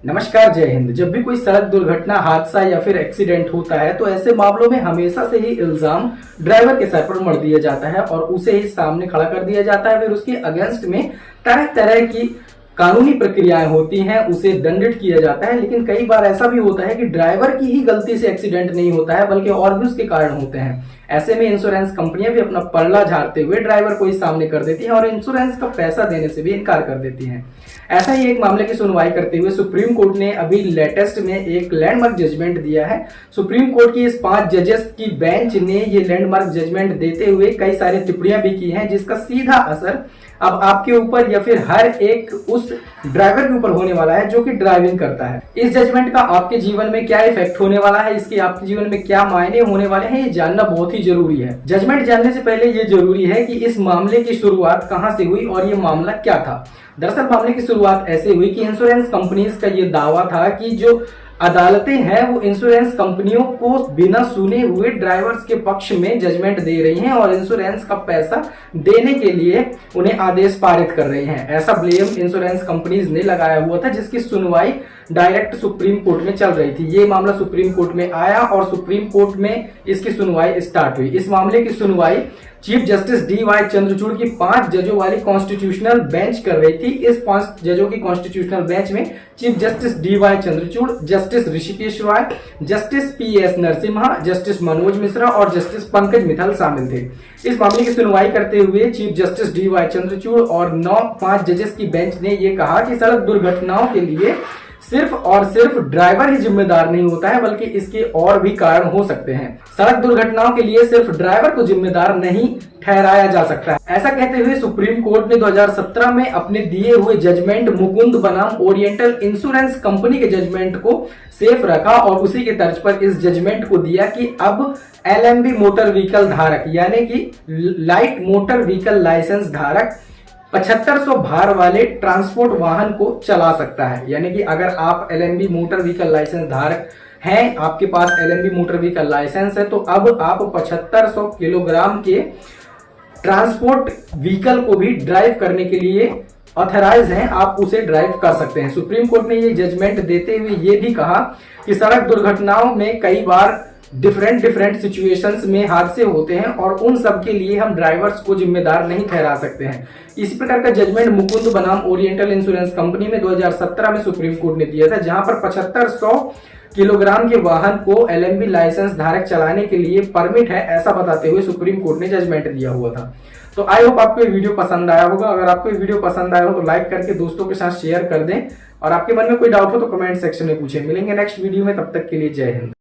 नमस्कार, जय हिंद। जब भी कोई सड़क दुर्घटना, हादसा या फिर एक्सीडेंट होता है तो ऐसे मामलों में हमेशा से ही इल्जाम ड्राइवर के सर पर मढ़ दिया जाता है और उसे ही सामने खड़ा कर दिया जाता है। फिर उसके अगेंस्ट में तरह तरह की कानूनी प्रक्रियाएं होती हैं, उसे दंडित किया जाता है। लेकिन कई बार ऐसा भी होता है कि ड्राइवर की ही गलती से एक्सीडेंट नहीं होता है बल्कि और भी उसके कारण होते हैं। ऐसे में इंश्योरेंस कंपनियां भी अपना पलड़ा झाड़ते हुए ड्राइवर को ही सामने कर देती हैं और इंश्योरेंस का पैसा देने से भी इनकार कर देती हैं। ऐसा ही एक मामले की सुनवाई करते हुए सुप्रीम कोर्ट ने अभी लेटेस्ट में एक लैंडमार्क जजमेंट दिया है। सुप्रीम कोर्ट की इस 5 जजेस की बेंच ने ये लैंडमार्क जजमेंट देते हुए कई सारी टिप्पणियां भी की हैं, जिसका सीधा असर अब आपके ऊपर या फिर हर एक उस ड्राइवर के ऊपर होने वाला है जो कि ड्राइविंग करता है। इस जजमेंट का आपके जीवन में क्या इफेक्ट होने वाला है, इसके आपके जीवन में क्या मायने होने वाले हैं, ये जानना बहुत ही जरूरी है। जजमेंट जानने से पहले ये जरूरी है कि इस मामले की शुरुआत कहां से हुई और ये मामला क्या था। दरअसल मामले की शुरुआत ऐसे हुई कि इंश्योरेंस कंपनीज का ये दावा था कि जो अदालतें हैं वो इंश्योरेंस कंपनियों को बिना सुने हुए ड्राइवर्स के पक्ष में जजमेंट दे रही हैं और इंश्योरेंस का पैसा देने के लिए उन्हें आदेश पारित कर रही हैं। ऐसा ब्लेम इंश्योरेंस कंपनीज ने लगाया हुआ था, जिसकी सुनवाई डायरेक्ट सुप्रीम कोर्ट में चल रही थी। ये मामला सुप्रीम कोर्ट में आया और सुप्रीम कोर्ट में इसकी सुनवाई स्टार्ट हुई। इस मामले की सुनवाई चीफ जस्टिस डी.वाई. चंद्रचूड़ की 5 जजों वाली कॉन्स्टिट्यूशनल बेंच कर रही थी। इस 5 जजों की कॉन्स्टिट्यूशनल बेंच में chief justice D Y. Chandrachud, justice Rishikesh Roy, justice P S. Narasimha, justice Manoj Mishra और जस्टिस पंकज मित्तल शामिल थे। इस मामले की सुनवाई करते हुए चीफ जस्टिस डी.वाई. चंद्रचूड़ और 5 जजेस की बेंच ने यह कहा कि सड़क दुर्घटनाओं के लिए सिर्फ और सिर्फ ड्राइवर ही जिम्मेदार नहीं होता है, बल्कि इसके और भी कारण हो सकते हैं। सड़क दुर्घटनाओं के लिए सिर्फ ड्राइवर को जिम्मेदार नहीं ठहराया जा सकता है। ऐसा कहते हुए सुप्रीम कोर्ट ने 2017 में अपने दिए हुए जजमेंट मुकुंद बनाम ओरिएंटल इंश्योरेंस कंपनी के जजमेंट को सेफ रखा और उसी के तर्ज पर इस जजमेंट को दिया कि अब एलएमवी मोटर व्हीकल धारक यानी कि लाइट मोटर व्हीकल लाइसेंस धारक 7500 भार वाले ट्रांसपोर्ट वाहन को चला सकता है। यानी कि अगर आप एलएमवी मोटर व्हीकल लाइसेंस धारक हैं, आपके पास एलएमवी मोटर व्हीकल लाइसेंस है, तो अब आप 7500 किलोग्राम के ट्रांसपोर्ट व्हीकल को भी ड्राइव करने के लिए ऑथराइज हैं, आप उसे ड्राइव कर सकते हैं। सुप्रीम कोर्ट ने ये जजमेंट देते हुए ये भी कहा कि सड़क दुर्घटनाओं में कई बार डिफरेंट सिचुएशंस में हादसे होते हैं और उन सब के लिए हम ड्राइवर्स को जिम्मेदार नहीं ठहरा सकते हैं। इसी प्रकार का जजमेंट मुकुंद बनाम ओरिएंटल इंश्योरेंस कंपनी में 2017 में सुप्रीम कोर्ट ने दिया था, जहां पर 7500 किलोग्राम के वाहन को एलएमवी लाइसेंस धारक चलाने के लिए परमिट है, ऐसा बताते हुए सुप्रीम कोर्ट ने जजमेंट दिया हुआ था। तो आई होप आपको ये वीडियो पसंद आया होगा। अगर आपको ये वीडियो पसंद आया हो तो लाइक करके दोस्तों के साथ शेयर कर दें और आपके मन में कोई डाउट हो तो कमेंट सेक्शन में पूछें। मिलेंगे नेक्स्ट वीडियो में, तब तक के लिए जय हिंद।